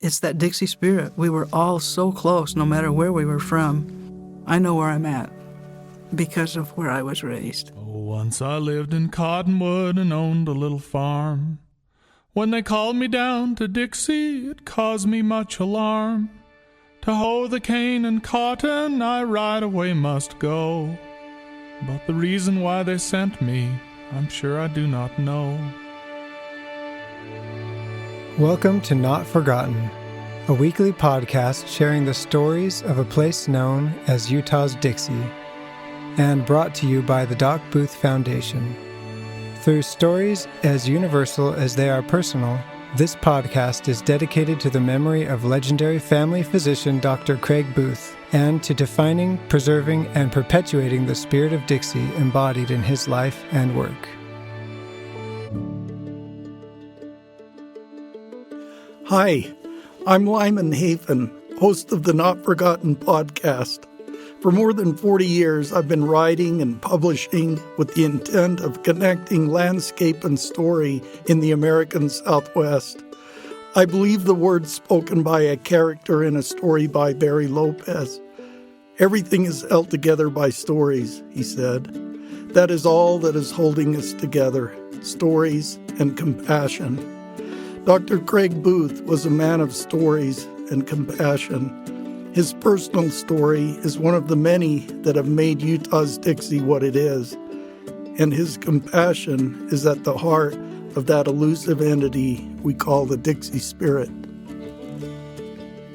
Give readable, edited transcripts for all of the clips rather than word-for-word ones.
It's that Dixie Spirit. We were all so close, no matter where we were from. I know where I'm at because of where I was raised. Oh, once I lived in Cottonwood and owned a little farm. When they called me down to Dixie, it caused me much alarm. To hoe the cane and cotton, I right away must go. But the reason why they sent me, I'm sure I do not know. Welcome to Not Forgotten, a weekly podcast sharing the stories of a place known as Utah's Dixie, and brought to you by the Doc Booth Foundation. Through stories as universal as they are personal, this podcast is dedicated to the memory of legendary family physician Dr. Craig Booth, and to defining, preserving, and perpetuating the spirit of Dixie embodied in his life and work. Hi, I'm Lyman Hafen, host of the Not Forgotten podcast. For more than 40 years, I've been writing and publishing with the intent of connecting landscape and story in the American Southwest. I believe the words spoken by a character in a story by Barry Lopez. Everything is held together by stories, he said. That is all that is holding us together, stories and compassion. Dr. Craig Booth was a man of stories and compassion. His personal story is one of the many that have made Utah's Dixie what it is, and his compassion is at the heart of that elusive entity we call the Dixie Spirit.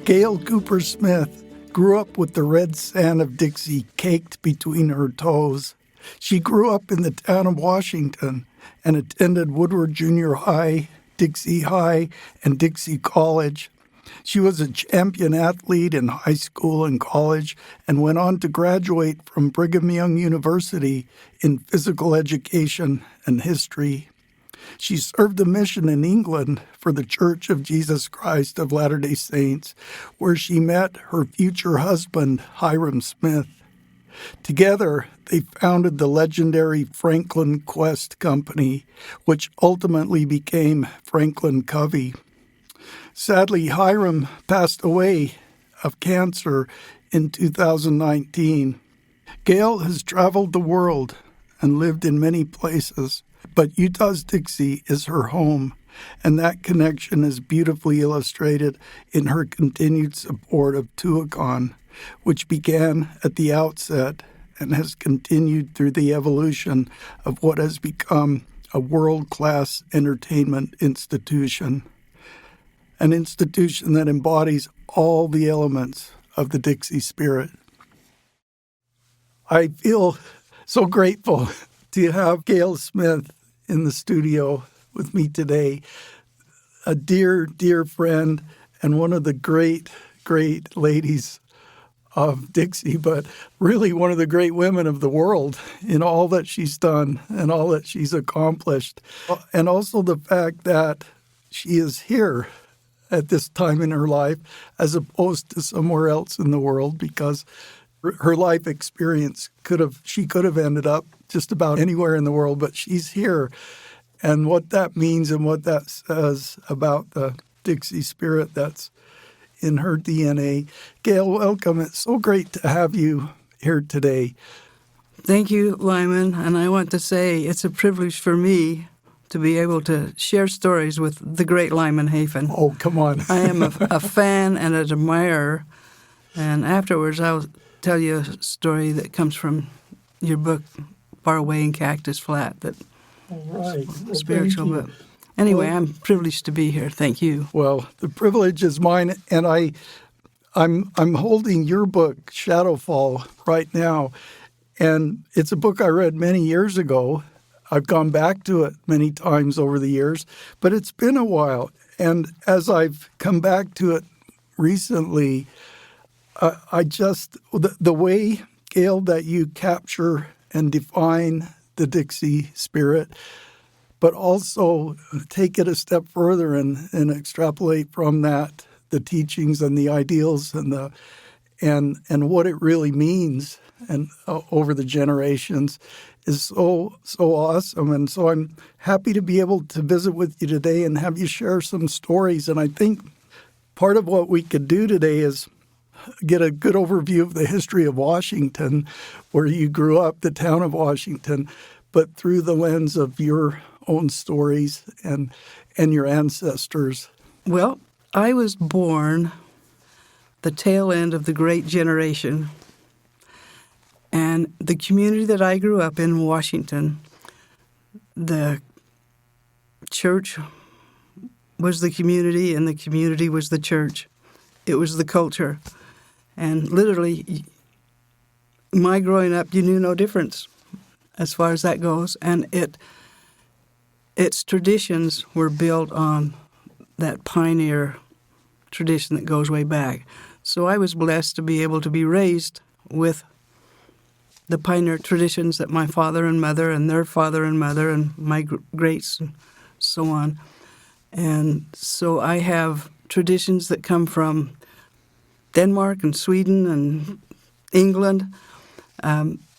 Gail Cooper Smith grew up with the red sand of Dixie caked between her toes. She grew up in the town of Washington and attended Woodward Junior High, Dixie High, and Dixie College. She was a champion athlete in high school and college and went on to graduate from Brigham Young University in physical education and history. She served a mission in England for the Church of Jesus Christ of Latter-day Saints, where she met her future husband, Hyrum Smith. Together, they founded the legendary Franklin Quest Company, which ultimately became Franklin Covey. Sadly, Hyrum passed away of cancer in 2019. Gail has traveled the world and lived in many places, but Utah's Dixie is her home, and that connection is beautifully illustrated in her continued support of Tuacahn, which began at the outset and has continued through the evolution of what has become a world-class entertainment institution, an institution that embodies all the elements of the Dixie Spirit. I feel so grateful to have Gail Smith in the studio with me today, a dear, dear friend and one of the great, great ladies of Dixie, but really one of the great women of the world in all that she's done and all that she's accomplished. And also the fact that she is here at this time in her life as opposed to somewhere else in the world, because her life experience she could have ended up just about anywhere in the world, but she's here. And what that means and what that says about the Dixie Spirit that's in her DNA. Gail, welcome. It's so great to have you here today. Thank you, Lyman. And I want to say it's a privilege for me to be able to share stories with the great Lyman Hafen. Oh, come on. I am a fan and an admirer. And afterwards, I'll tell you a story that comes from your book, Far Away in Cactus Flat, that All right. Well, spiritual book. Anyway, I'm privileged to be here. Thank you. Well, the privilege is mine, and I'm holding your book, Shadowfall, right now, and it's a book I read many years ago. I've gone back to it many times over the years, but it's been a while. And as I've come back to it recently, the way, Gail, that you capture and define the Dixie Spirit, but also take it a step further and extrapolate from that the teachings and the ideals and what it really means and over the generations is so awesome. And so I'm happy to be able to visit with you today and have you share some stories. And I think part of what we could do today is get a good overview of the history of Washington, where you grew up, the town of Washington, but through the lens of your own stories and your ancestors. Well, I was born the tail end of the Great Generation, and the community that I grew up in, Washington, the church was the community, and the community was the church. It was the culture. And literally, my growing up, you knew no difference as far as that goes. And its traditions were built on that pioneer tradition that goes way back. So I was blessed to be able to be raised with the pioneer traditions that my father and mother and their father and mother and my greats and so on. And so I have traditions that come from Denmark and Sweden and England,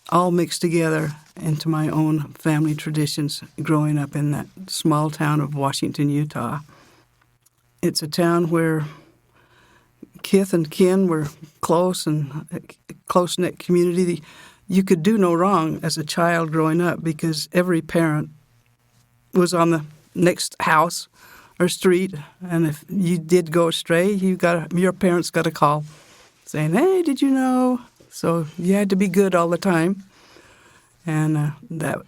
all mixed together into my own family traditions growing up in that small town of Washington, Utah. It's a town where kith and kin were close and a close-knit community. You could do no wrong as a child growing up because every parent was on the next house or street, and if you did go astray, your parents got a call saying, "Hey, did you know?" So you had to be good all the time, and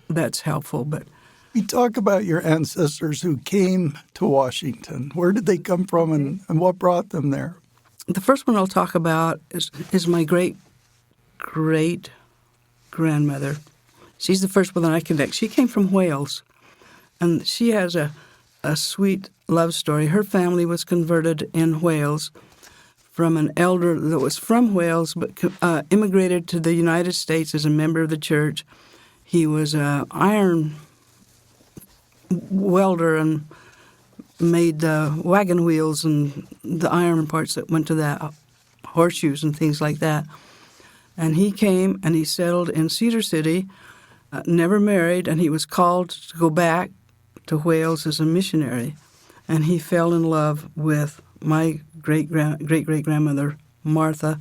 that's helpful. But We talk about your ancestors who came to Washington. Where did they come from, and what brought them there? the first one I'll talk about is my great-great-grandmother. She's the first one that I connect. She came from Wales, and she has a sweet love story. Her family was converted in Wales from an elder that was from Wales but immigrated to the United States as a member of the church. He was an iron welder and made wagon wheels and the iron parts that went to that, horseshoes and things like that. And he came and he settled in Cedar City, never married, and he was called to go back to Wales as a missionary. And he fell in love with my great-great-grandmother, Martha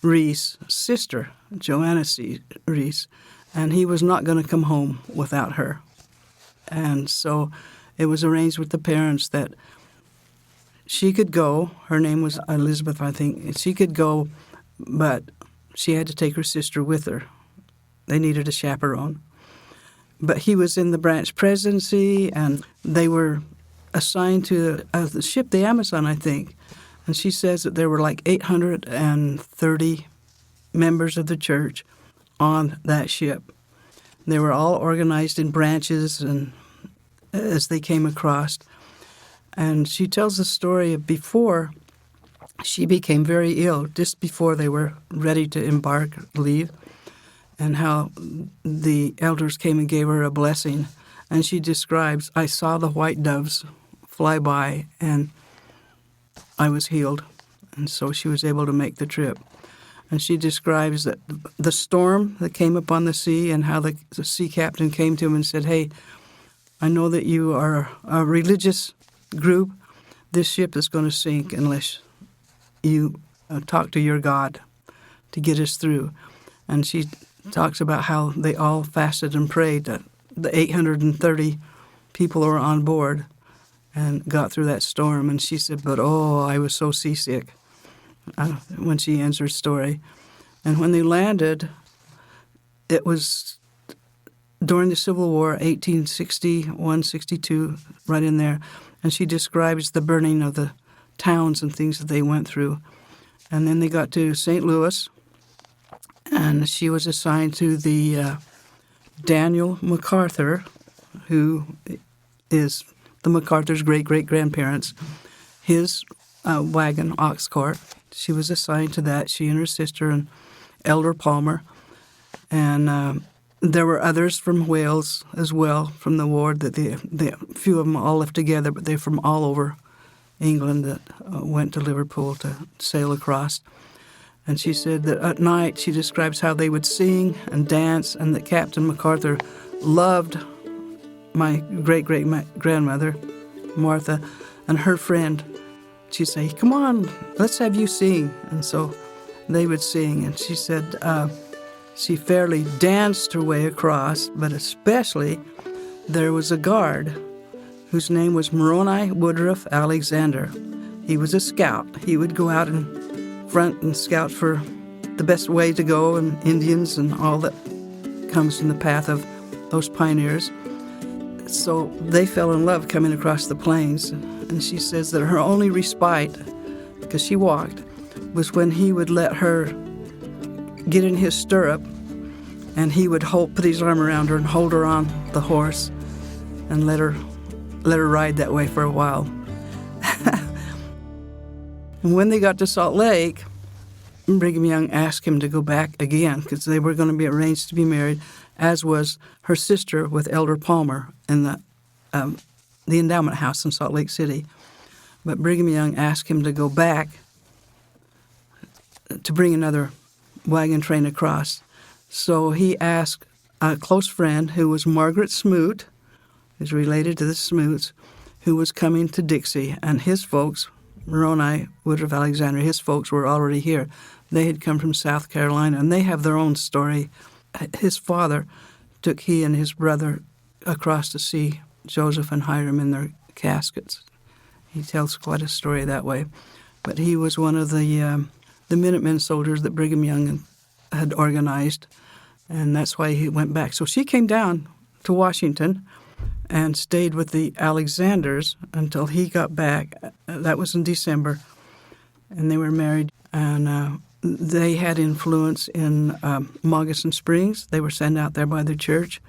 Reese' sister, Joanna Reese. And he was not going to come home without her. And so it was arranged with the parents that she could go. Her name was Elizabeth, I think. She could go, but she had to take her sister with her. They needed a chaperone. But he was in the branch presidency, and they were assigned to the ship, the Amazon, I think. And she says that there were like 830 members of the church on that ship. They were all organized in branches and as they came across. And she tells the story of before she became very ill, just before they were ready to leave, and how the elders came and gave her a blessing. And she describes, "I saw the white doves fly by, and I was healed." And so she was able to make the trip. And she describes that the storm that came upon the sea and how the sea captain came to him and said, "Hey, I know that you are a religious group. This ship is going to sink unless you talk to your God to get us through." And she talks about how they all fasted and prayed that the 830 people who were on board and got through that storm. And she said, "But I was so seasick," when she ends her story. And when they landed, it was during the Civil War, 1861, 62, right in there. And she describes the burning of the towns and things that they went through. And then they got to St. Louis, and she was assigned to the Daniel MacArthur, who is the MacArthur's great-great-grandparents, his wagon, ox cart. She was assigned to that, she and her sister and Elder Palmer. And there were others from Wales as well, from the ward, that a few of them all left together, but they're from all over England that went to Liverpool to sail across. And she said that at night, she describes how they would sing and dance, and that Captain MacArthur loved my great-great-grandmother, Martha, and her friend, she'd say, "Come on, let's have you sing." And so they would sing. And she said she fairly danced her way across, but especially there was a guard whose name was Moroni Woodruff Alexander. He was a scout. He would go out in front and scout for the best way to go and Indians and all that comes in the path of those pioneers. So they fell in love coming across the plains. And she says that her only respite, because she walked, was when he would let her get in his stirrup and he would put his arm around her and hold her on the horse and let her ride that way for a while. And when they got to Salt Lake, Brigham Young asked him to go back again because they were going to be arranged to be married, as was her sister with Elder Palmer in the endowment house in Salt Lake City. But Brigham Young asked him to go back to bring another wagon train across. So he asked a close friend who was Margaret Smoot, who's related to the Smoots, who was coming to Dixie, and his folks, Moroni Woodruff Alexander, his folks were already here. They had come from South Carolina, and they have their own story. His father took he and his brother across to see Joseph and Hyrum in their caskets. He tells quite a story that way. But he was one of the Minutemen soldiers that Brigham Young had organized, and that's why he went back. So she came down to Washington and stayed with the Alexanders until he got back. That was in December, and they were married. And they had influence in Moccasin Springs. They were sent out there by the church.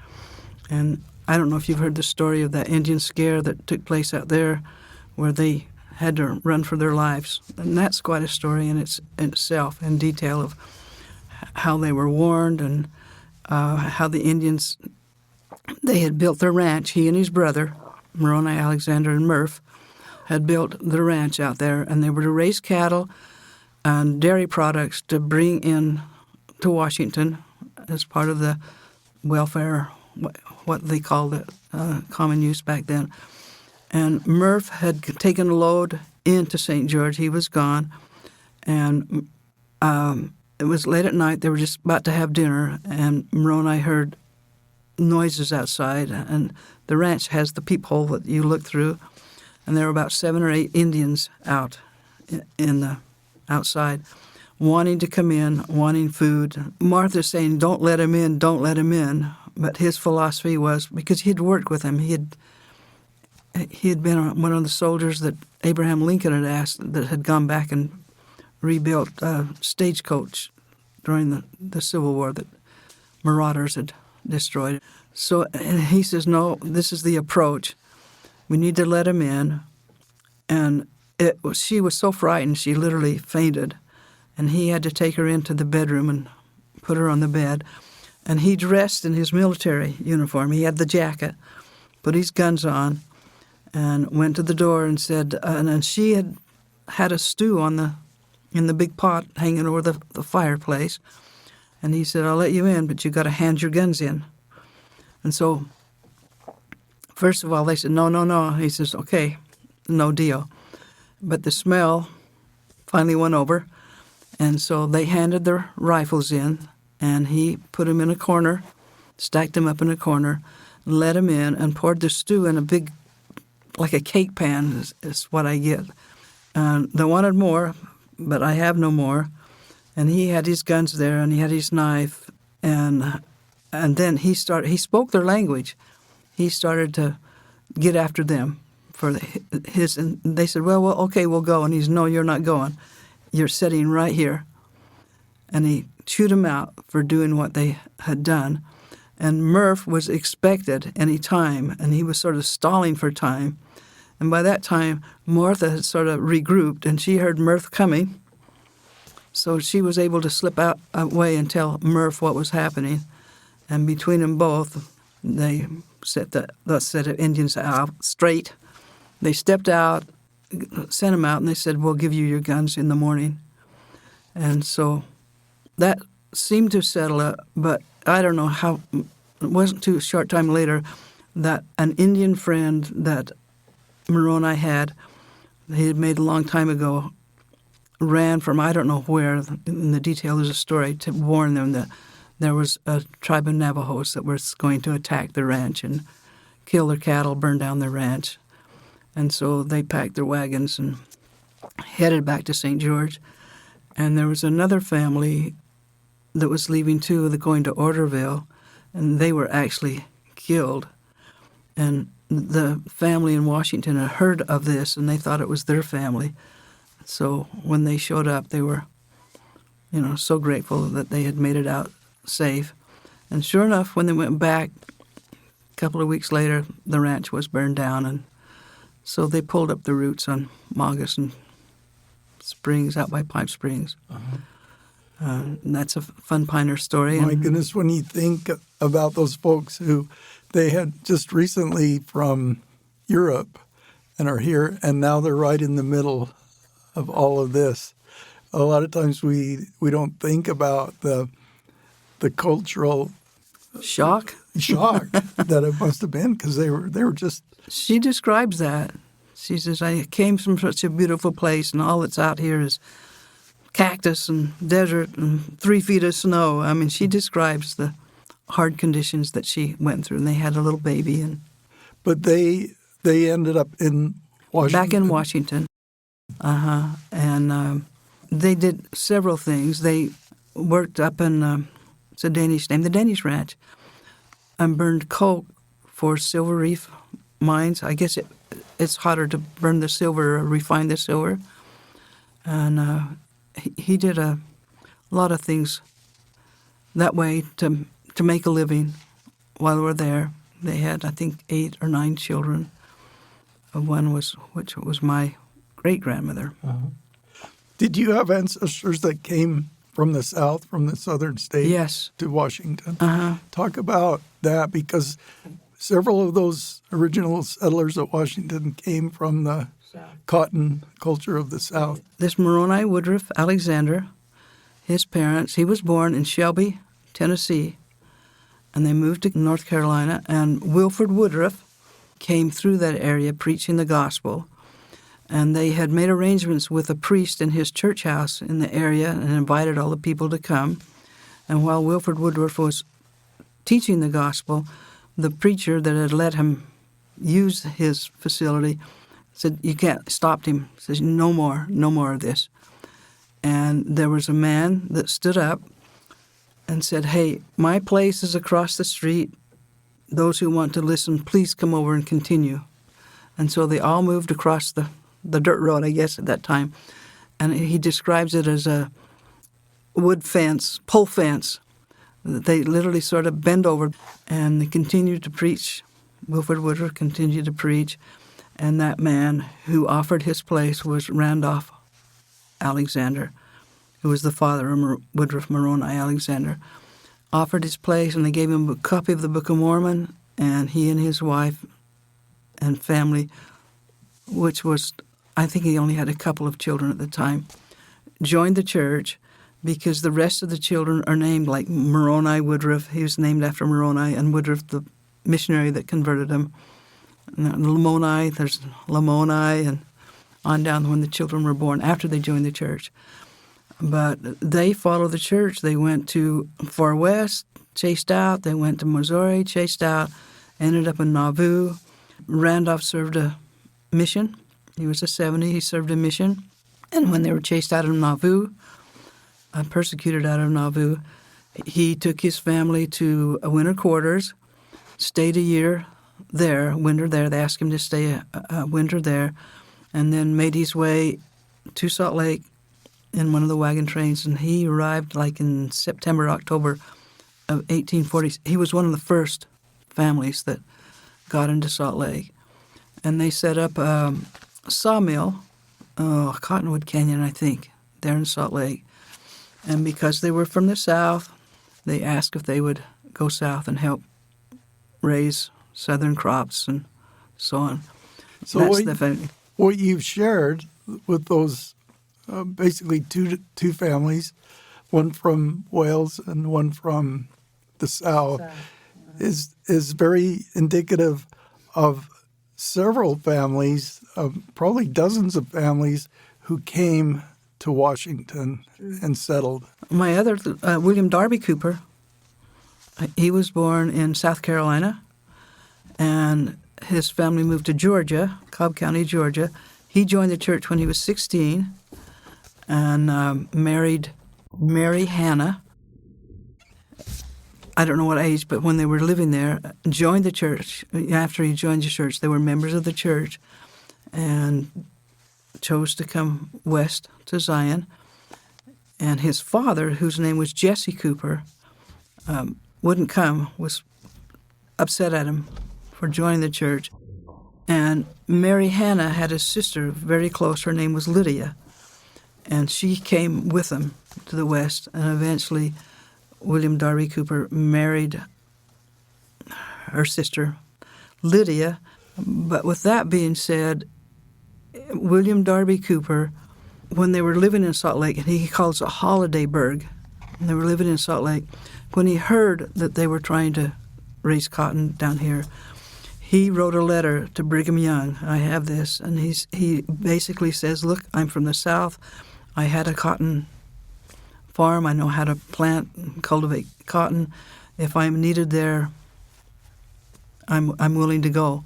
And I don't know if you've heard the story of that Indian scare that took place out there where they had to run for their lives. And that's quite a story in itself, in detail of how they were warned and how the Indians, they had built their ranch. He and his brother, Moroni Alexander and Murph, had built the ranch out there, and they were to raise cattle and dairy products to bring in to Washington as part of the welfare, what they called it, common use back then. And Murph had taken a load into St. George. He was gone, and it was late at night. They were just about to have dinner, and Moroni heard noises outside, and the ranch has the peephole that you look through, and there were about 7 or 8 Indians out in the outside, wanting to come in, wanting food. Martha's saying, "Don't let him in, don't let him in." But his philosophy was, because he had worked with him, he had been one of the soldiers that Abraham Lincoln had asked that had gone back and rebuilt Stagecoach during the Civil War that marauders had destroyed. So and he says, "No, this is the approach. We need to let him in." And she was so frightened she literally fainted, and he had to take her into the bedroom and put her on the bed. And he dressed in his military uniform. He had the jacket, put his guns on, and went to the door and said, and she had a stew in the big pot hanging over the fireplace. And he said, "I'll let you in, but you got to hand your guns in." And so, first of all, they said, no. He says, "Okay, no deal." But the smell finally won over, and so they handed their rifles in, and he put them in a corner, stacked them up in a corner, let them in, and poured the stew in a big, like a cake pan is what I get. They wanted more, but I have no more. And he had his guns there, and he had his knife, and then he spoke their language. He started to get after them for his, and they said, well, okay, we'll go. And he's, "No, you're not going. You're sitting right here." And he chewed them out for doing what they had done. And Murph was expected any time, and he was sort of stalling for time. And by that time, Martha had sort of regrouped, and she heard Murph coming. So she was able to slip out away and tell Murph what was happening. And between them both, they set the set of Indians out straight. They stepped out, sent them out, and they said, "We'll give you your guns in the morning." And so that seemed to settle it, but I don't know how. It wasn't too short time later that an Indian friend that Moroni had he had made a long time ago, ran from I don't know where, in the detail there's a story, to warn them that there was a tribe of Navajos that was going to attack the ranch and kill their cattle, burn down their ranch. And so they packed their wagons and headed back to St. George. And there was another family that was leaving too, going to Orderville, and they were actually killed. And the family in Washington had heard of this, and they thought it was their family. So when they showed up, they were, so grateful that they had made it out safe. And sure enough, when they went back a couple of weeks later, the ranch was burned down, and so they pulled up the roots on Moccasin Springs, out by Pipe Springs. And that's a fun pioneer story. My goodness, when you think about those folks who they had just recently from Europe and are here, and now they're right in the middle of all of this. A lot of times we don't think about the cultural shock that it must have been, because they were just. She describes that. She says, I came from such a beautiful place, and all that's out here is cactus and desert and 3 feet of snow. I mean, she describes the hard conditions that she went through, and they had a little baby. But they ended up in Washington. Back in Washington. And they did several things. They worked up in, it's a Danish name, the Danish Ranch, and burned coke for Silver Reef mines. I guess it's hotter to burn the silver or refine the silver. And he did a lot of things that way to make a living while we were there. They had, I think, 8 or 9 children. One which was my great-grandmother. Did you have ancestors that came from the South, from the southern states? Yes. To Washington? Talk about that, because several of those original settlers at Washington came from the cotton culture of the South. This Moroni Woodruff Alexander, his parents, he was born in Shelby, Tennessee, and they moved to North Carolina, and Wilford Woodruff came through that area preaching the gospel, and they had made arrangements with a priest in his church house in the area and invited all the people to come. And while Wilford Woodruff was teaching the gospel, the preacher that had let him use his facility said, you can't, stopped him, says, no more of this. And there was a man that stood up and said, hey, my place is across the street. Those who want to listen, please come over and continue. And so they all moved across the dirt road, I guess, at that time. And he describes it as a wood fence, pole fence. They literally sort of bend over, and they continued to preach. Wilford Woodruff continued to preach. And that man who offered his place was Randolph Alexander, who was the father of Woodruff Moroni Alexander. Offered his place, and they gave him a copy of the Book of Mormon, and he and his wife and family, which was, I think he only had a couple of children at the time, joined the church, because the rest of the children are named like Moroni Woodruff. He was named after Moroni, and Woodruff, the missionary that converted him. And Lamoni, there's Lamoni, and on down when the children were born after they joined the church. But they followed the church. They went to Far West, chased out. They went to Missouri, chased out, ended up in Nauvoo. Randolph served a mission. He was a 70. He served a mission. And when they were chased out of Nauvoo, persecuted out of Nauvoo, he took his family to winter quarters, stayed a year there, winter there. They asked him to stay a winter there, and then made his way to Salt Lake in one of the wagon trains, and he arrived like in September, October of 1840. He was one of the first families that got into Salt Lake. And they set up a sawmill, Cottonwood Canyon, I think, there in Salt Lake. And because they were from the South, they asked if they would go south and help raise southern crops and so on. So what you've shared with those basically two families, one from Wales and one from the South, is very indicative of several families, probably dozens of families, who came to Washington and settled. My other, William Darby Cooper, he was born in South Carolina, and his family moved to Georgia, Cobb County, Georgia. He joined the church when he was 16 and married Mary Hannah. I don't know what age, but when they were living there, joined the church. After he joined the church, they were members of the church and chose to come west to Zion. And his father, whose name was Jesse Cooper, wouldn't come, was upset at him for joining the church. And Mary Hannah had a sister very close. Her name was Lydia. And she came with them to the west, and eventually William Darby Cooper married her sister, Lydia. But with that being said, William Darby Cooper, when they were living in Salt Lake, and he calls it Holidayburg, and they were living in Salt Lake, when he heard that they were trying to raise cotton down here, he wrote a letter to Brigham Young. I have this, and he basically says, look, I'm from the South. I had a cotton farm. I know how to plant and cultivate cotton. If I'm needed there, I'm willing to go.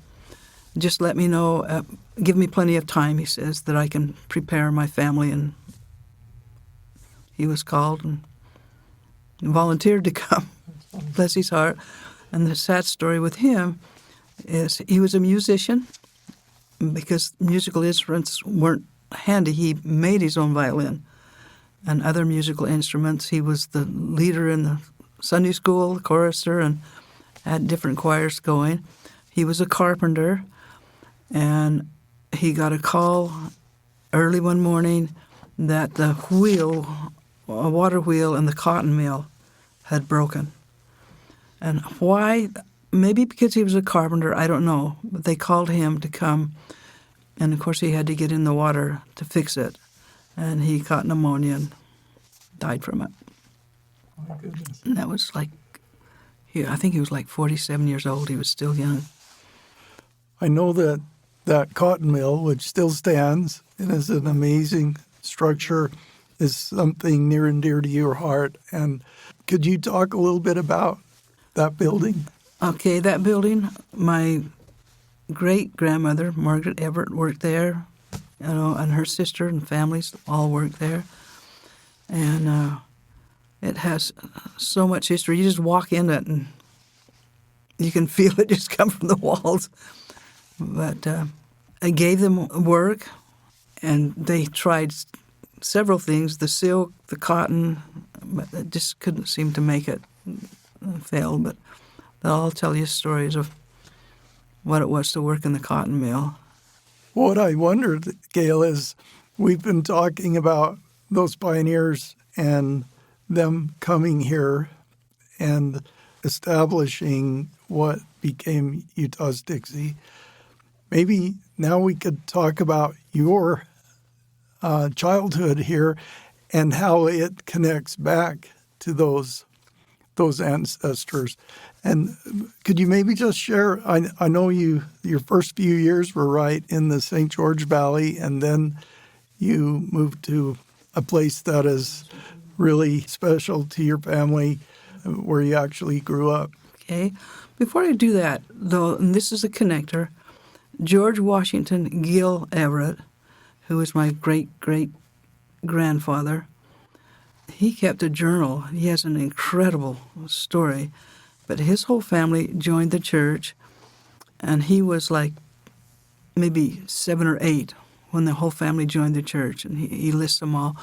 Just let me know, give me plenty of time, he says, that I can prepare my family. And he was called and volunteered to come, bless his heart. And the sad story with him is he was a musician. Because musical instruments weren't handy, he made his own violin and other musical instruments. He was the leader in the Sunday school, chorister, and had different choirs going. He was a carpenter, and he got a call early one morning that the wheel, a water wheel in the cotton mill had broken. And why? Maybe because he was a carpenter, I don't know, but they called him to come, and of course he had to get in the water to fix it. And he caught pneumonia and died from it. Oh, my goodness. And that was like, I think he was like 47 years old. He was still young. I know that cotton mill, which still stands and is an amazing structure, is something near and dear to your heart. And could you talk a little bit about that building? Okay, that building, my great-grandmother, Margaret Everett, worked there, and her sister and families all worked there. And it has so much history. You just walk in it and you can feel it just come from the walls. But I gave them work, and they tried several things, the silk, the cotton, but it just couldn't seem to make it. It failed, but I'll tell you stories of what it was to work in the cotton mill. What I wondered, Gail, is we've been talking about those pioneers and them coming here and establishing what became Utah's Dixie. Maybe now we could talk about your childhood here and how it connects back to those ancestors. And could you maybe just share, I know your first few years were right in the St. George Valley, and then you moved to a place that is really special to your family, where you actually grew up. Okay. Before I do that, though, and this is a connector, George Washington Gill Everett, who was my great-great-grandfather, he kept a journal. He has an incredible story. But his whole family joined the church, and he was like maybe 7 or 8 when the whole family joined the church, and he lists them all.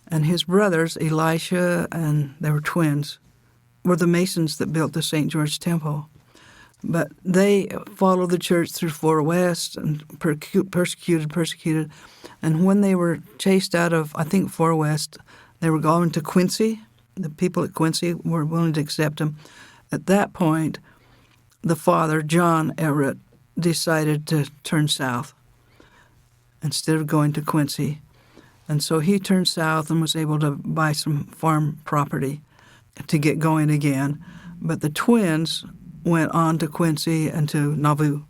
And his brothers, Elisha, and they were twins, were the Masons that built the St. George Temple. But they followed the church through 4 West and persecuted. And when they were chased out of, I think, 4 West, they were going to Quincy. The people at Quincy were willing to accept them. At that point, the father, John Everett, decided to turn south instead of going to Quincy. And so he turned south and was able to buy some farm property to get going again. But the twins went on to Quincy and to Nauvoo.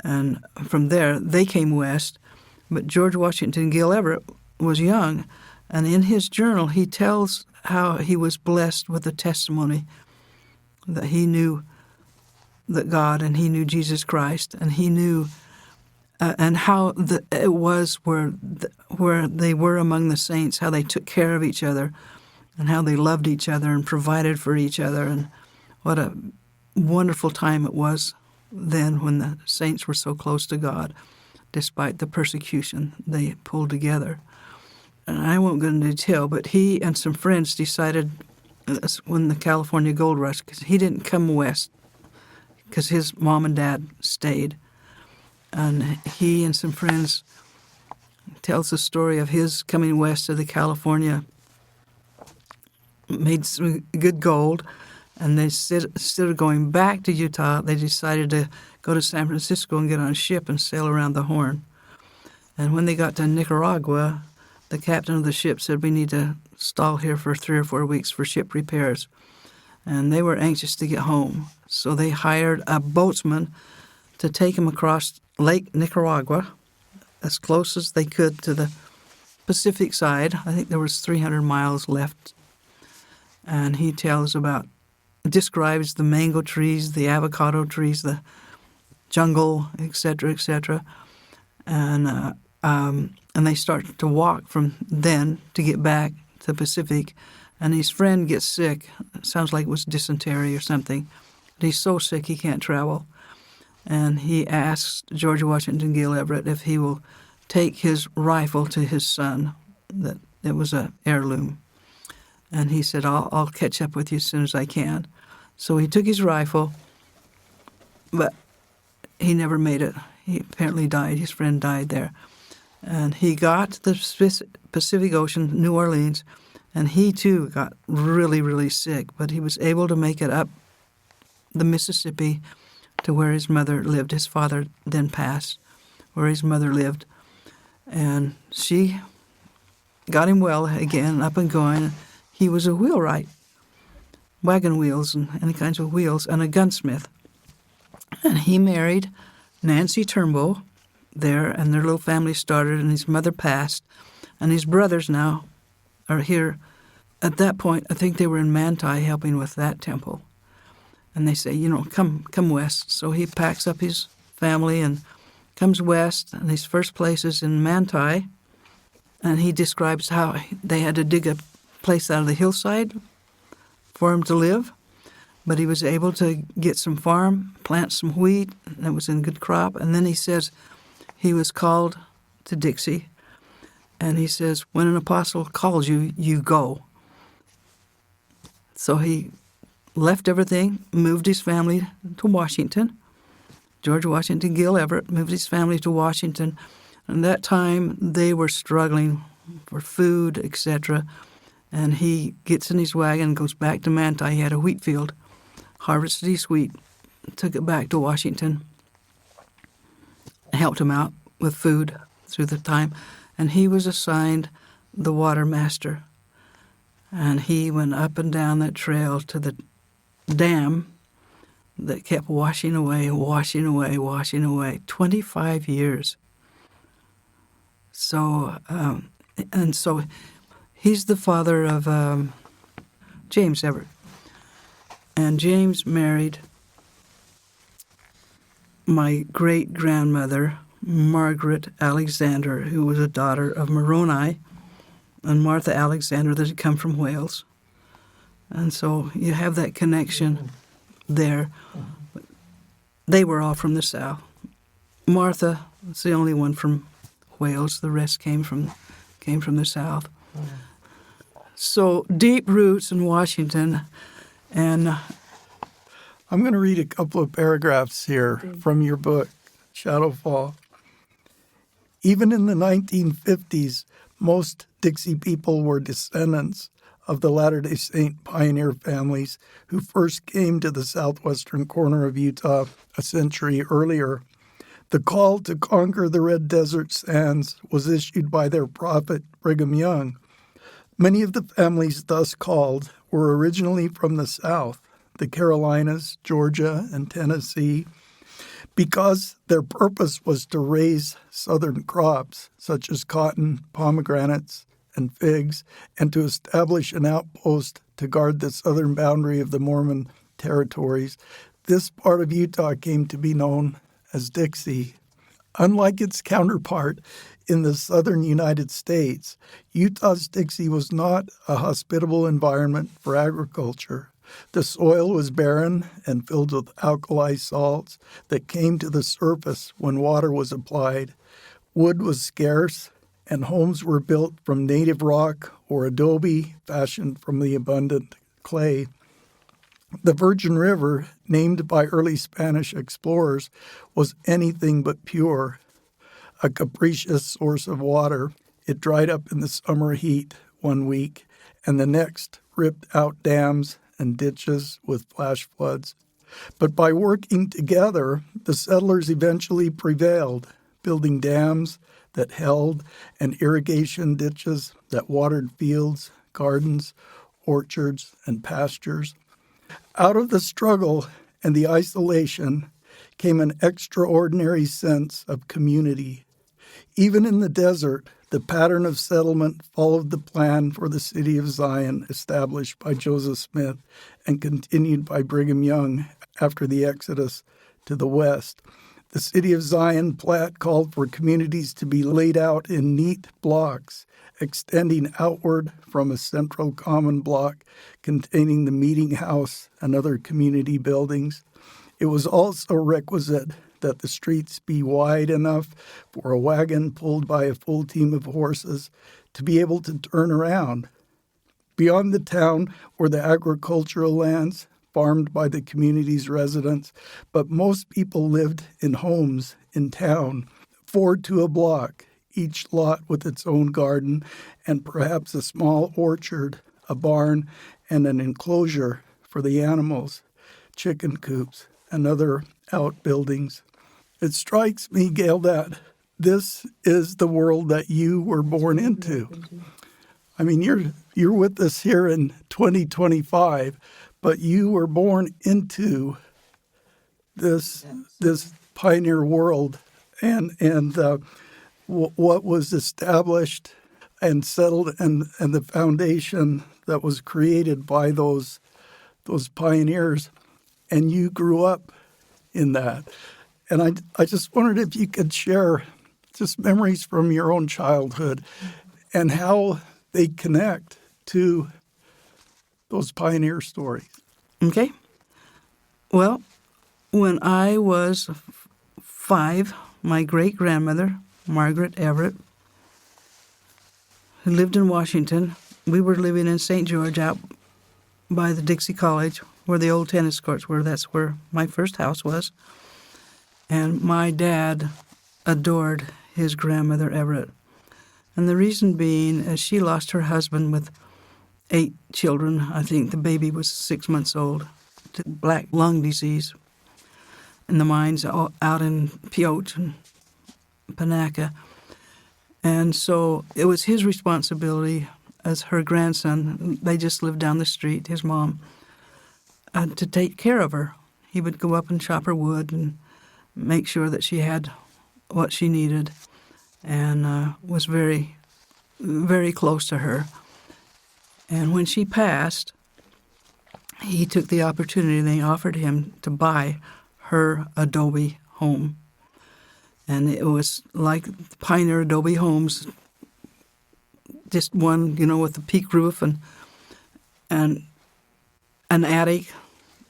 And from there, they came west. But George Washington Gill Everett was young, and in his journal, he tells how he was blessed with the testimony that he knew that God, and he knew Jesus Christ, and he knew and how it was where they were among the saints, how they took care of each other, and how they loved each other and provided for each other, and what a wonderful time it was then when the saints were so close to God, despite the persecution they pulled together. And I won't go into detail, but he and some friends decided when the California Gold Rush, because he didn't come west, because his mom and dad stayed. And he and some friends tells the story of his coming west to the California, made some good gold, and they instead of going back to Utah, they decided to go to San Francisco and get on a ship and sail around the Horn. And when they got to Nicaragua, the captain of the ship said, "We need to stall here for 3 or 4 weeks for ship repairs." And they were anxious to get home. So they hired a boatsman to take him across Lake Nicaragua as close as they could to the Pacific side. I think there was 300 miles left. And he describes the mango trees, the avocado trees, the jungle, etc., etc. And they start to walk from then to get back to the Pacific. And his friend gets sick. It sounds like it was dysentery or something. But he's so sick he can't travel. And he asks George Washington Gill Everett if he will take his rifle to his son. That it was an heirloom. And he said, I'll catch up with you as soon as I can. So he took his rifle, but he never made it. He apparently died. His friend died there. And he got to the Pacific Ocean, New Orleans, and he too got really, really sick. But he was able to make it up the Mississippi to where his mother lived. His father then passed, where his mother lived. And she got him well again, up and going. He was a wheelwright, wagon wheels and any kinds of wheels, and a gunsmith. And he married Nancy Turnbull there, and their little family started, and his mother passed. And his brothers now are here. At that point, I think they were in Manti helping with that temple. And they say, come west. So he packs up his family and comes west, and his first place is in Manti. And he describes how they had to dig a place out of the hillside for him to live. But he was able to get some farm, plant some wheat, and it was in good crop. And then he says he was called to Dixie. And he says, when an apostle calls you, you go. So he left everything, moved his family to Washington. George Washington Gill Everett moved his family to Washington. And that time, they were struggling for food, etc. And he gets in his wagon and goes back to Manti. He had a wheat field, harvested his wheat, took it back to Washington, helped him out with food through the time. And he was assigned the water master. And he went up and down that trail to the dam that kept washing away, 25 years. So, so he's the father of James Everett. And James married my great-grandmother, Margaret Alexander, who was a daughter of Moroni, and Martha Alexander that had come from Wales. And so you have that connection there. They were all from the South. Martha was the only one from Wales. The rest came from the South. So deep roots in Washington. And I'm going to read a couple of paragraphs here from your book, Shadowfall. Even in the 1950s, most Dixie people were descendants of the Latter-day Saint pioneer families who first came to the southwestern corner of Utah a century earlier. The call to conquer the Red Desert sands was issued by their prophet, Brigham Young. Many of the families thus called were originally from the South, the Carolinas, Georgia, and Tennessee. Because their purpose was to raise southern crops, such as cotton, pomegranates, and figs, and to establish an outpost to guard the southern boundary of the Mormon territories, this part of Utah came to be known as Dixie. Unlike its counterpart in the southern United States, Utah's Dixie was not a hospitable environment for agriculture. The soil was barren and filled with alkali salts that came to the surface when water was applied. Wood was scarce, and homes were built from native rock or adobe fashioned from the abundant clay. The Virgin River, named by early Spanish explorers, was anything but pure. A capricious source of water, it dried up in the summer heat one week, and the next ripped out dams and ditches with flash floods. But by working together, the settlers eventually prevailed, building dams that held and irrigation ditches that watered fields, gardens, orchards, and pastures. Out of the struggle and the isolation came an extraordinary sense of community. Even in the desert, the pattern of settlement followed the plan for the city of Zion established by Joseph Smith and continued by Brigham Young after the Exodus to the west. The city of Zion plat called for communities to be laid out in neat blocks, extending outward from a central common block containing the meeting house and other community buildings. It was also requisite that the streets be wide enough for a wagon pulled by a full team of horses to be able to turn around. Beyond the town were the agricultural lands farmed by the community's residents, but most people lived in homes in town, 4 to a block, each lot with its own garden and perhaps a small orchard, a barn, and an enclosure for the animals, chicken coops, and other outbuildings. It strikes me, Gail, that this is the world that you were born into. I mean, you're with us here in 2025, but you were born into this pioneer world and what was established and settled and the foundation that was created by those pioneers, and you grew up in that. And I just wondered if you could share just memories from your own childhood and how they connect to those pioneer stories. Okay. Well, when I was 5, my great-grandmother, Margaret Everett, who lived in Washington, we were living in St. George out by the Dixie College, where the old tennis courts were. That's where my first house was. And my dad adored his grandmother Everett. And the reason being is she lost her husband with 8 children. I think the baby was 6 months old, to black lung disease in the mines out in Pioche and Panaca. And so it was his responsibility as her grandson. They just lived down the street, his mom, to take care of her. He would go up and chop her wood and make sure that she had what she needed, and was very, very close to her. And when she passed, he took the opportunity and they offered him to buy her adobe home. And it was like the pioneer adobe homes, just one, with a peak roof and an attic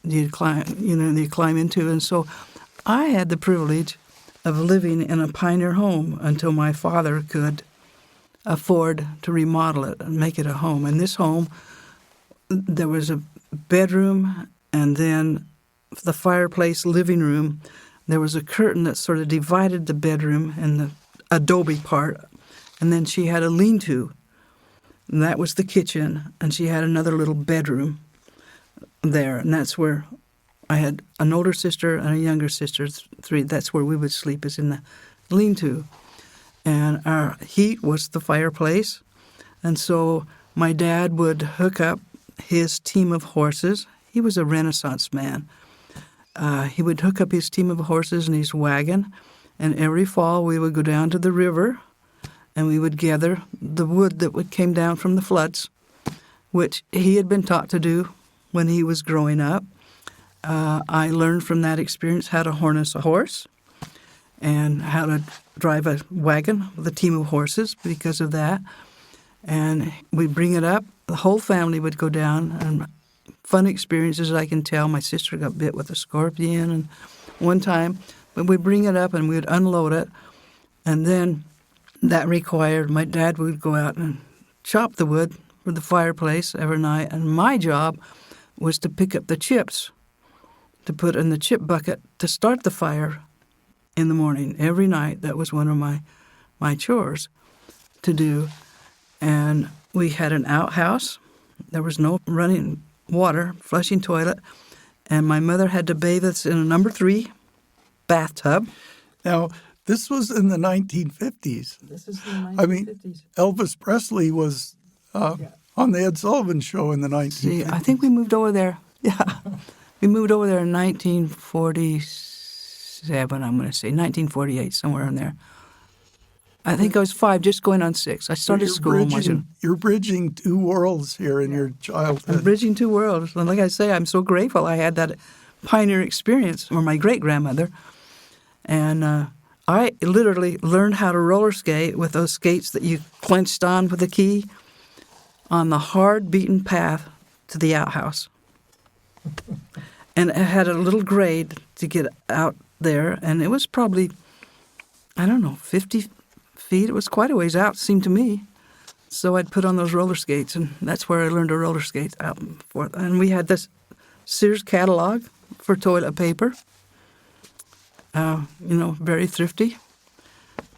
you'd climb into. And so I had the privilege of living in a pioneer home until my father could afford to remodel it and make it a home. And this home, there was a bedroom and then the fireplace living room. There was a curtain that sort of divided the bedroom and the adobe part. And then she had a lean-to, and that was the kitchen. And she had another little bedroom there. And that's where I had an older sister and a younger sister, 3. That's where we would sleep, is in the lean-to. And our heat was the fireplace. And so my dad would hook up his team of horses. He was a Renaissance man. he would hook up his team of horses and his wagon, and every fall we would go down to the river, and we would gather the wood that came down from the floods, which he had been taught to do when he was growing up. I learned from that experience how to harness a horse and how to drive a wagon with a team of horses because of that. And we'd bring it up. The whole family would go down, and fun experiences I can tell. My sister got bit with a scorpion and one time. But we'd bring it up and we'd unload it. And then that required my dad would go out and chop the wood for the fireplace every night. And my job was to pick up the chips to put in the chip bucket to start the fire in the morning. Every night, that was one of my chores to do. And we had an outhouse. There was no running water, flushing toilet. And my mother had to bathe us in a number 3 bathtub. Now, this was in the 1950s. This is the 1950s. I mean, Elvis Presley was on the Ed Sullivan Show in the 1950s. See, I think we moved over there. Yeah. We moved over there in 1947, I'm going to say, 1948, somewhere in there. I think I was 5, just going on 6. I started school. You're bridging 2 worlds here in your childhood. I'm bridging 2 worlds. And like I say, I'm so grateful I had that pioneer experience from my great-grandmother. And I literally learned how to roller skate with those skates that you clenched on with a key on the hard, beaten path to the outhouse. And it had a little grade to get out there, and it was probably, 50 feet. It was quite a ways out, seemed to me. So I'd put on those roller skates, and that's where I learned to roller skate out and forth. And we had this Sears catalog for toilet paper, very thrifty.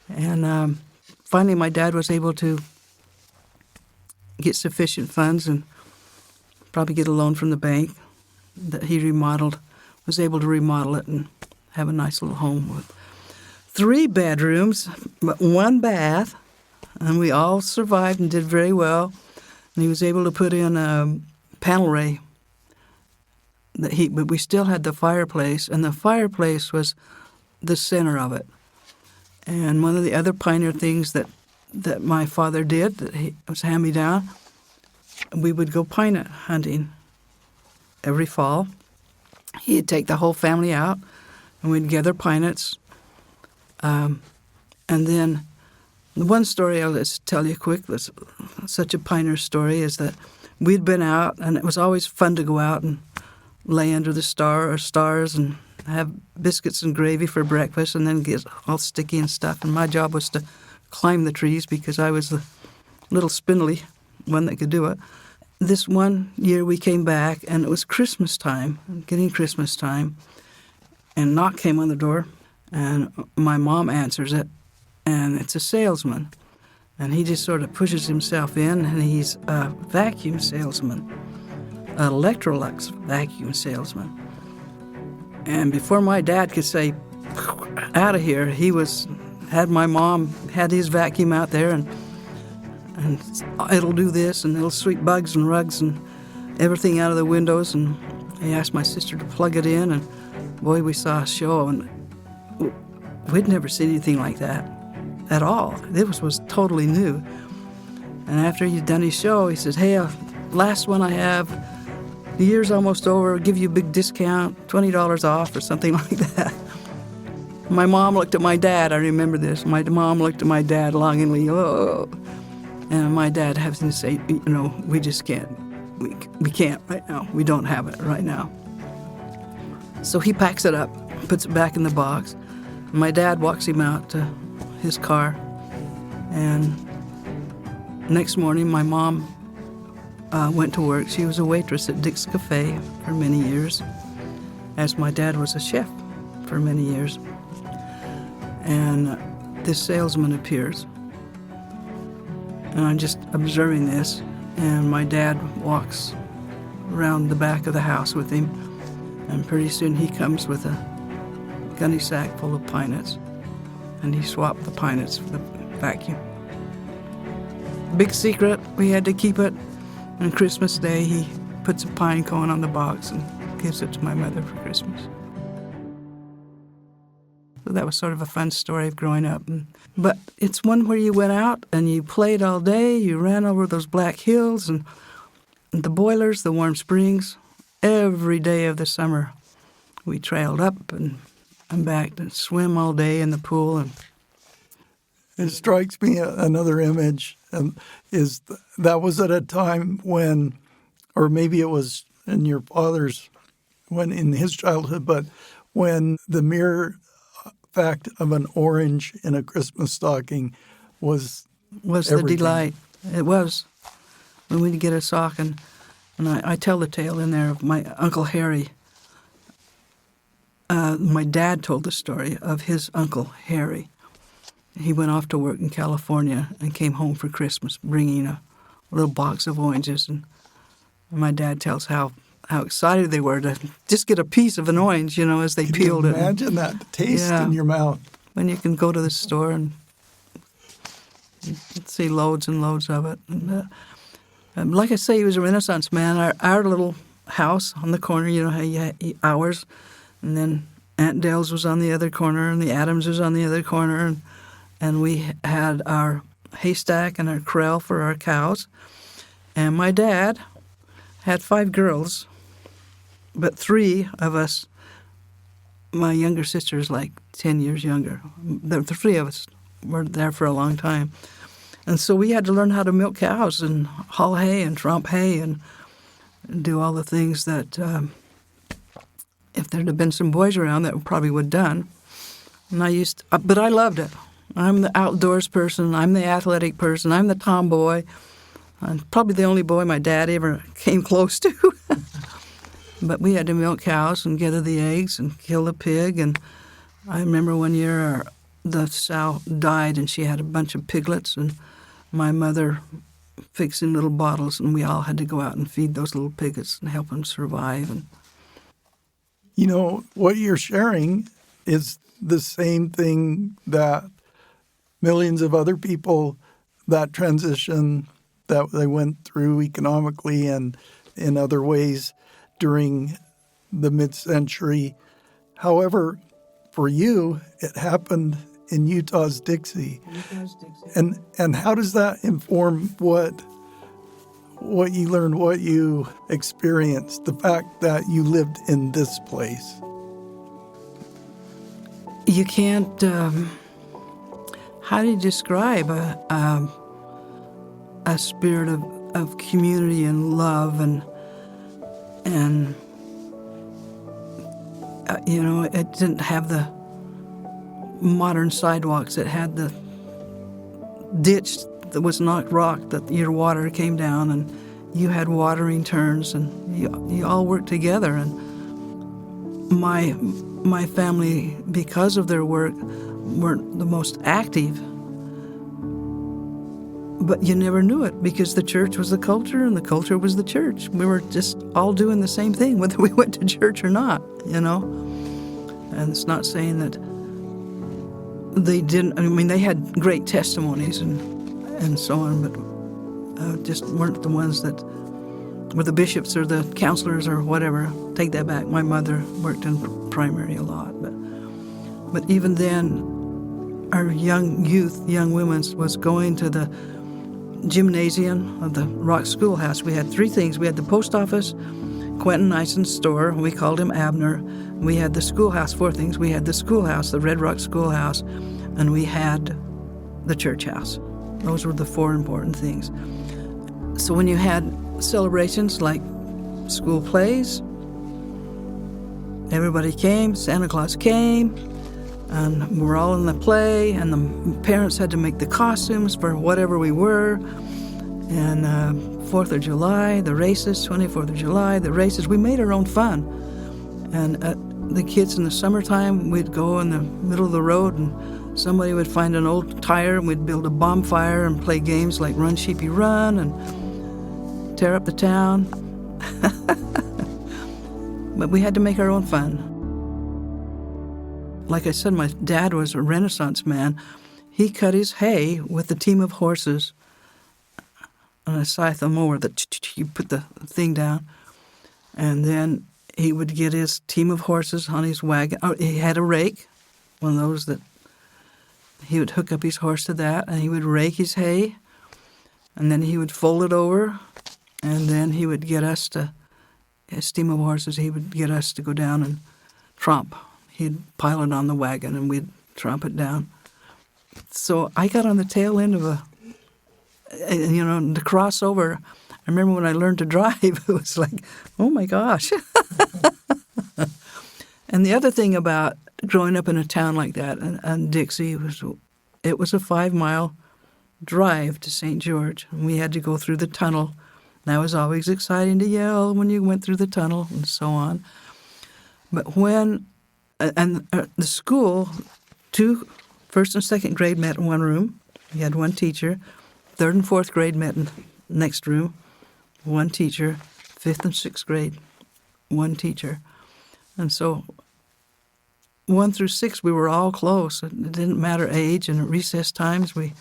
And finally my dad was able to get sufficient funds and probably get a loan from the bank that he was able to remodel it and have a nice little home with 3 bedrooms, but 1 bath, and we all survived and did very well. And he was able to put in a panel ray but we still had the fireplace, and the fireplace was the center of it. And one of the other pioneer things that my father did, that he was hand-me-down, we would go pine nut hunting every fall. He'd take the whole family out, and we'd gather pine nuts. And then the one story I'll just tell you quick, that's such a pioneer story, is that we'd been out, and it was always fun to go out and lay under the stars and have biscuits and gravy for breakfast and then get all sticky and stuff. And my job was to climb the trees because I was the little spindly one that could do it. This one year we came back, and it was Christmas time, getting Christmas time, and a knock came on the door, and my mom answers it, and it's a salesman. And he just sort of pushes himself in, and he's a vacuum salesman, an Electrolux vacuum salesman. And before my dad could say, out of here, had my mom had his vacuum out there, and it'll do this, and it'll sweep bugs and rugs and everything out of the windows. And he asked my sister to plug it in, and boy, we saw a show, and we'd never seen anything like that at all. It was totally new. And after he'd done his show, he says, hey, last one I have, the year's almost over, I'll give you a big discount, $20 off or something like that. My mom looked at my dad, I remember this. My mom looked at my dad longingly, oh. And my dad having to say, we just can't. We can't right now. We don't have it right now. So he packs it up, puts it back in the box. My dad walks him out to his car. And next morning, my mom went to work. She was a waitress at Dick's Cafe for many years, as my dad was a chef for many years. And this salesman appears. And I'm just observing this, and my dad walks around the back of the house with him, and pretty soon he comes with a gunny sack full of pine nuts, and he swapped the pine nuts for the vacuum. Big secret, we had to keep it. On Christmas Day, he puts a pine cone on the box and gives it to my mother for Christmas. So that was sort of a fun story of growing up. But it's one where you went out and you played all day. You ran over those black hills and the boilers, the warm springs. Every day of the summer, we trailed up and back to swim all day in the pool. And it strikes me another image is that was at a time when, or maybe it was in your father's, when in his childhood, but when the mere fact of an orange in a Christmas stocking was the delight. It was when we'd get a sock, and I tell the tale in there of my Uncle Harry. My dad told the story of his Uncle Harry. He went off to work in California and came home for Christmas bringing a little box of oranges. And my dad tells how excited they were to just get a piece of an orange, as they peeled it. Imagine that taste in your mouth. When you can go to the store and see loads and loads of it. And like I say, he was a Renaissance man. Our little house on the corner, how you had ours, and then Aunt Dell's was on the other corner, and the Adams was on the other corner, and we had our haystack and our corral for our cows. And my dad had 5 girls, but 3 of us, my younger sister is like 10 years younger. The 3 of us were there for a long time. And so we had to learn how to milk cows and haul hay and tromp hay and do all the things that if there'd have been some boys around that probably would have done. And but I loved it. I'm the outdoors person. I'm the athletic person. I'm the tomboy. I'm probably the only boy my dad ever came close to. But we had to milk cows and gather the eggs and kill the pig. And I remember one year the sow died and she had a bunch of piglets, and my mother fixing little bottles, and we all had to go out and feed those little piglets and help them survive. And what you're sharing is the same thing that millions of other people, that transition that they went through economically and in other ways during the mid-century. However, for you, it happened in Utah's Dixie. And how does that inform what you learned, what you experienced, the fact that you lived in this place? You can't, how do you describe a spirit of community and love and it didn't have the modern sidewalks. It had the ditch that was not rock, that your water came down, and you had watering turns, and you all worked together. And my family, because of their work, weren't the most active, but you never knew it because the church was the culture and the culture was the church. We were just all doing the same thing, whether we went to church or not, And it's not saying that they didn't. I mean, they had great testimonies and so on, but just weren't the ones that were the bishops or the counselors or whatever. Take that back. My mother worked in primary a lot, but even then, our young women was going to the gymnasium of the Rock Schoolhouse. We had 3 things. We had the post office, Quentin Nison's store. We called him Abner. We had the schoolhouse, 4 things. We had the schoolhouse, the Red Rock Schoolhouse, and we had the church house. Those were the 4 important things. So when you had celebrations like school plays, everybody came, Santa Claus came, and we're all in the play, and the parents had to make the costumes for whatever we were. And 4th of July, the races, 24th of July, the races. We made our own fun. And the kids in the summertime, we'd go in the middle of the road, and somebody would find an old tire, and we'd build a bonfire and play games like Run Sheepy Run and tear up the town. But we had to make our own fun. Like I said, my dad was a Renaissance man. He cut his hay with a team of horses on a scythe and mower. You put the thing down, and then he would get his team of horses on his wagon. Oh, he had a rake, one of those that he would hook up his horse to that, and he would rake his hay, and then he would fold it over, and then he would get us to, his team of horses, he would get us to go down and tromp. He'd pile it on the wagon, and we'd tromp it down. So I got on the tail end of the crossover. I remember when I learned to drive, it was like, oh my gosh. And the other thing about growing up in a town like that, and Dixie, it was a 5-mile drive to St. George. And we had to go through the tunnel. That was always exciting to yell when you went through the tunnel and so on. But when, the school, 2 first and second grade met in one room. We had one teacher. 3rd and 4th grade met in the next room. One teacher. 5th and 6th grade, one teacher. And so 1 through 6, we were all close. It didn't matter age. And at recess times, we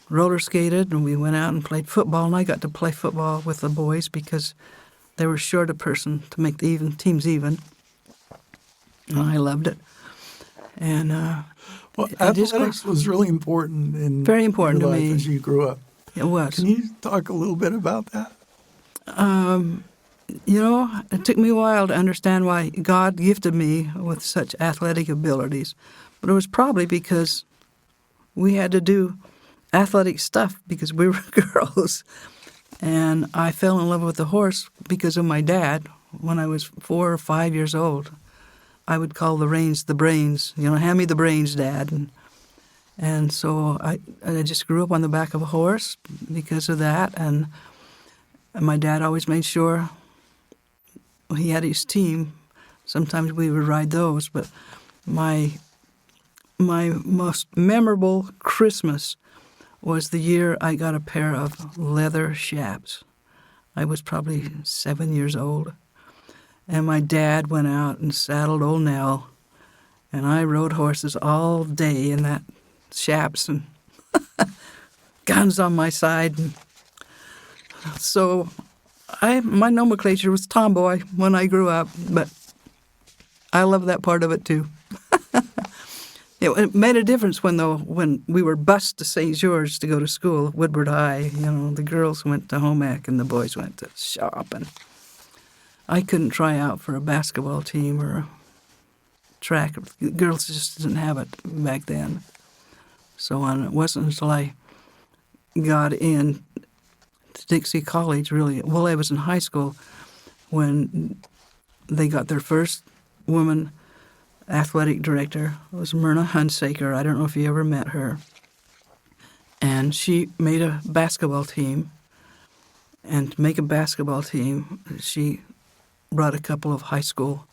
roller skated and we went out and played football. And I got to play football with the boys because they were short a person to make the teams even. And I loved it. And athletics was really important in very important your to life me as you grew up. It was. Can you talk a little bit about that? It took me a while to understand why God gifted me with such athletic abilities. But it was probably because we had to do athletic stuff because we were girls. And I fell in love with the horse because of my dad when I was 4 or 5 years old. I would call the reins the brains. Hand me the brains, Dad. And so I just grew up on the back of a horse because of that. And my dad always made sure he had his team. Sometimes we would ride those. But my most memorable Christmas was the year I got a pair of leather chaps. I was probably 7 years old. And my dad went out and saddled old Nell, and I rode horses all day in that chaps and guns on my side. And so my nomenclature was tomboy when I grew up, but I love that part of it too. It made a difference when we were bused to St. George to go to school at Woodward High. The girls went to home ec and the boys went to shop, and I couldn't try out for a basketball team or a track. Girls just didn't have it back then. So on. It wasn't until I got in to Dixie College, really. Well, I was in high school when they got their first woman athletic director. It was Myrna Hunsaker. I don't know if you ever met her. And she made a basketball team. And to make a basketball team, she brought a couple of high school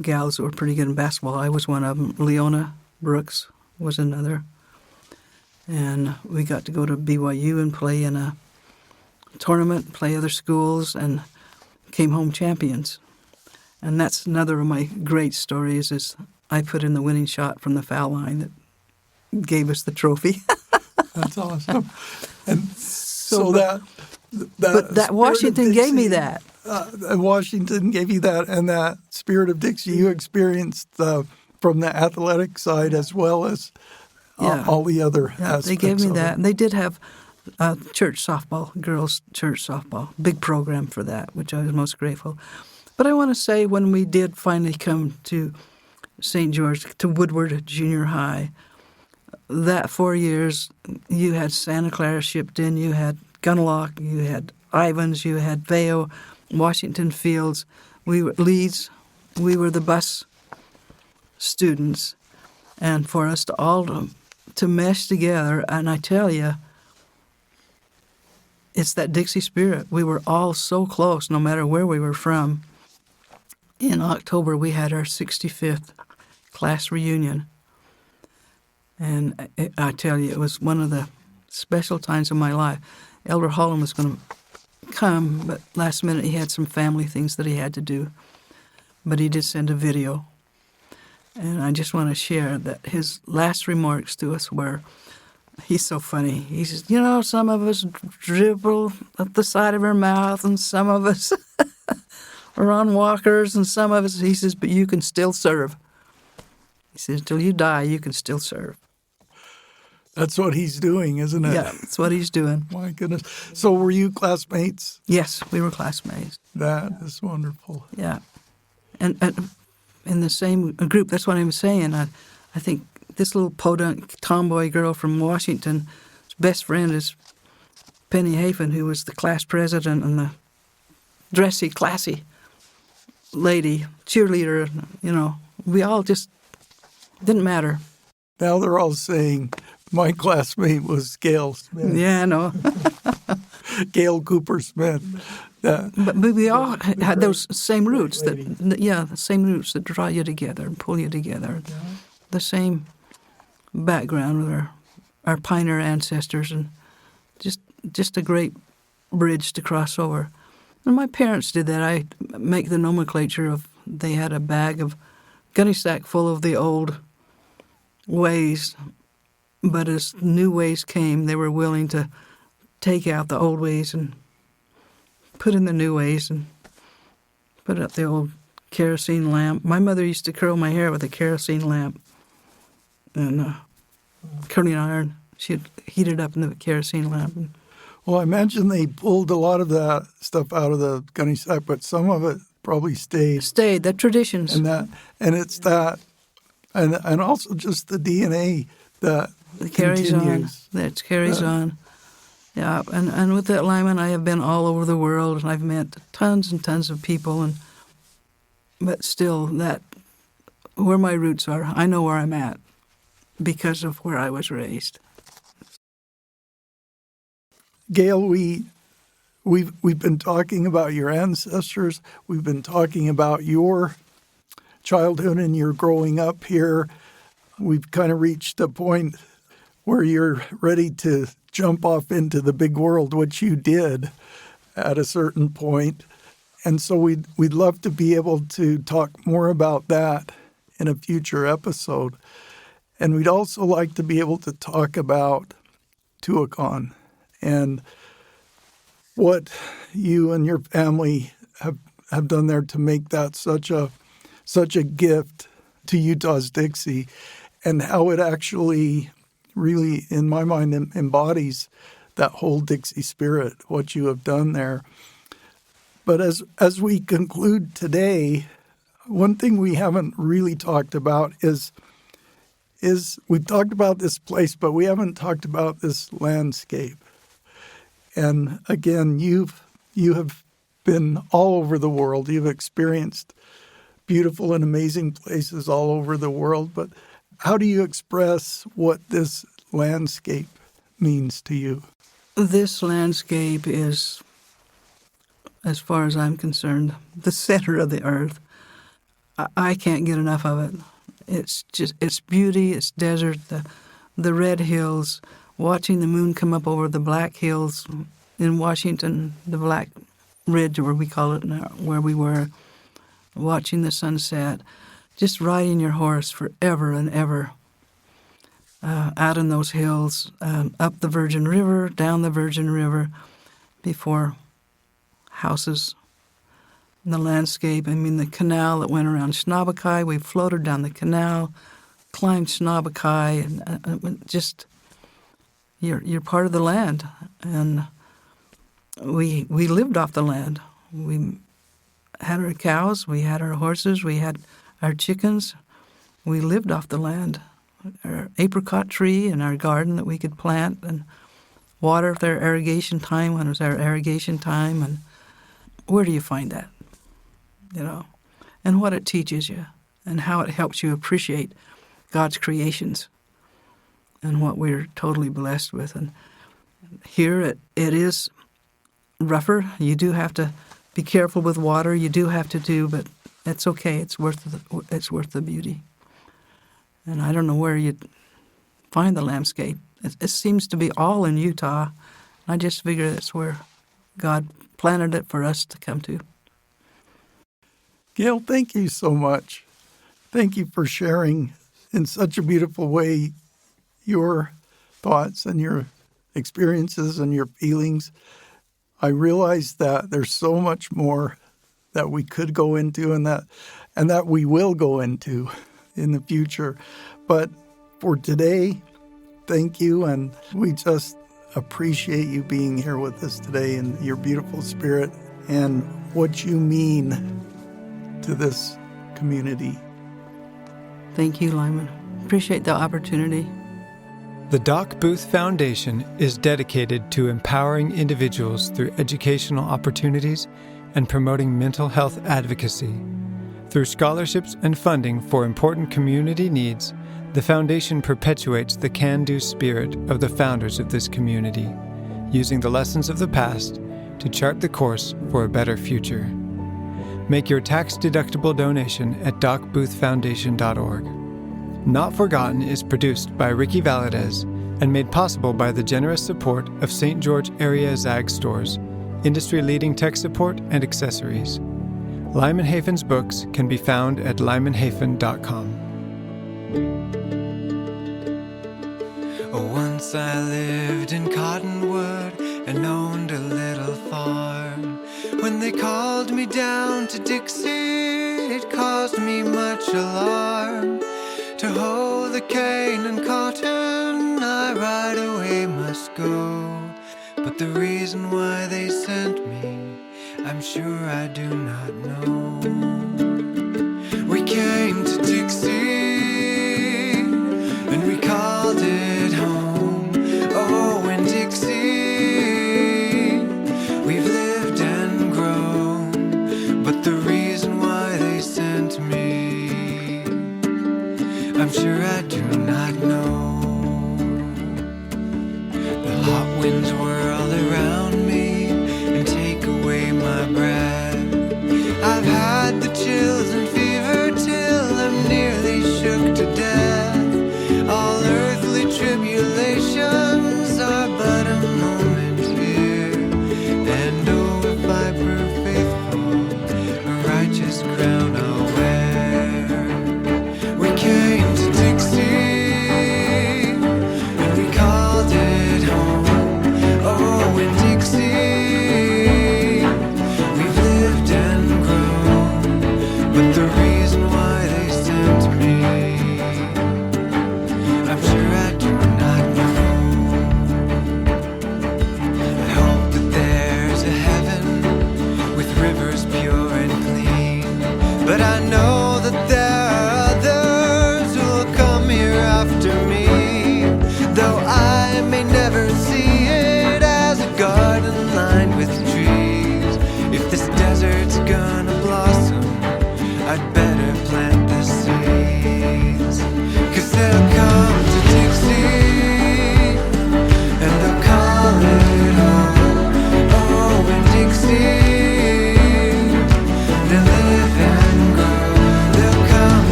gals that were pretty good in basketball. I was one of them. Leona Brooks was another. And we got to go to BYU and play in a tournament, play other schools, and came home champions. And that's another of my great stories is I put in the winning shot from the foul line that gave us the trophy. That's awesome. And so that Washington gave me that. Washington gave you that, and that spirit of Dixie you experienced from the athletic side as well as all the other aspects. They gave me that. It. And they did have church softball, girls' church softball, big program for that, which I was most grateful. But I want to say when we did finally come to St. George, to Woodward Junior High, that 4 years, you had Santa Clara shipped in, you had Gunlock, you had Ivans, you had Vail, Washington Fields, we were Leeds, we were the bus students, and for us to all to mesh together, and I tell you, it's that Dixie Spirit. We were all so close, no matter where we were from. In October, we had our 65th class reunion, and I tell you, it was one of the special times of my life. Elder Holland was going to come, but last minute he had some family things that he had to do. But he did send a video. And I just want to share that his last remarks to us were, he's so funny. He says, some of us dribble at the side of our mouth, and some of us are on walkers, and some of us, he says, but you can still serve. He says, till you die, you can still serve. That's what he's doing, isn't it? Yeah, that's what he's doing. My goodness. So were you classmates? Yes, we were classmates. That is wonderful. Yeah. And in the same group, that's what I'm saying. I think this little podunk tomboy girl from Washington, his best friend is Penny Hafen, who was the class president and the dressy, classy lady, cheerleader, we all just didn't matter. Now they're all saying, my classmate was Gail Smith. Yeah, I know. Gail Cooper Smith. But we all had those same roots the same roots that draw you together and pull you together. Yeah. The same background with our pioneer ancestors, and just a great bridge to cross over. And my parents did that. I make the nomenclature of, they had a bag of gunny sack full of the old ways, but as new ways came, they were willing to take out the old ways and put in the new ways and put up the old kerosene lamp. My mother used to curl my hair with a kerosene lamp and curling iron. She'd heat it up in the kerosene lamp. Well, I imagine they pulled a lot of that stuff out of the gunny sack, but some of it probably stayed. The traditions. And it's that, and also just the DNA that carries continues. on. That carries on. Yeah, and with that alignment, I have been all over the world, and I've met tons and tons of people, but still, that where my roots are, I know where I'm at because of where I was raised. Gail, we've been talking about your ancestors. We've been talking about your childhood and your growing up here. We've kind of reached a point where you're ready to jump off into the big world, which you did at a certain point. And so we'd love to be able to talk more about that in a future episode. And we'd also like to be able to talk about Tuacahn and what you and your family have done there to make that such a gift to Utah's Dixie, and how it actually really, in my mind, embodies that whole Dixie spirit, what you have done there. But as we conclude today, one thing we haven't really talked about is we've talked about this place, but we haven't talked about this landscape. And again, you have been all over the world. You've experienced beautiful and amazing places all over the world. But how do you express what this landscape means to you? This landscape is, as far as I'm concerned, the center of the earth. I can't get enough of it. It's beauty, it's desert, the red hills, watching the moon come up over the black hills in Washington, the Black Ridge, where we call it now, where we were, watching the sunset, just riding your horse forever and ever out in those hills, up the Virgin River, down the Virgin River, before houses in the landscape. I mean, the canal that went around Schnabakai, we floated down the canal, climbed Schnabakai, and just, you're part of the land. And we lived off the land. We had our cows, we had our horses, we had our chickens. We lived off the land. Our apricot tree and our garden that we could plant and water with our irrigation time when it was our irrigation time. And where do you find that? And what it teaches you and how it helps you appreciate God's creations and what we're totally blessed with. And here it is rougher. You do have to be careful with water. You do have to but it's okay. It's worth the beauty. And I don't know where you'd find the landscape. It seems to be all in Utah. I just figure that's where God planted it for us to come to. Gail, thank you so much. Thank you for sharing in such a beautiful way your thoughts and your experiences and your feelings. I realize that there's so much more that we could go into and that we will go into in the future. But for today, thank you, and we just appreciate you being here with us today and your beautiful spirit and what you mean to this community. Thank you, Lyman. Appreciate the opportunity. The Doc Booth Foundation is dedicated to empowering individuals through educational opportunities and promoting mental health advocacy. Through scholarships and funding for important community needs, the foundation perpetuates the can-do spirit of the founders of this community, using the lessons of the past to chart the course for a better future. Make your tax-deductible donation at docboothfoundation.org. Not Forgotten is produced by Ricky Valadez and made possible by the generous support of St. George Area Zag Stores, industry-leading tech support and accessories. Lyman Hafen's books can be found at lymanhafen.com. Once I lived in Cottonwood and owned a little farm. When they called me down to Dixie, it caused me much alarm. To hoe the cane and cotton, I right away must go. But the reason why they sent me, I'm sure I do not know.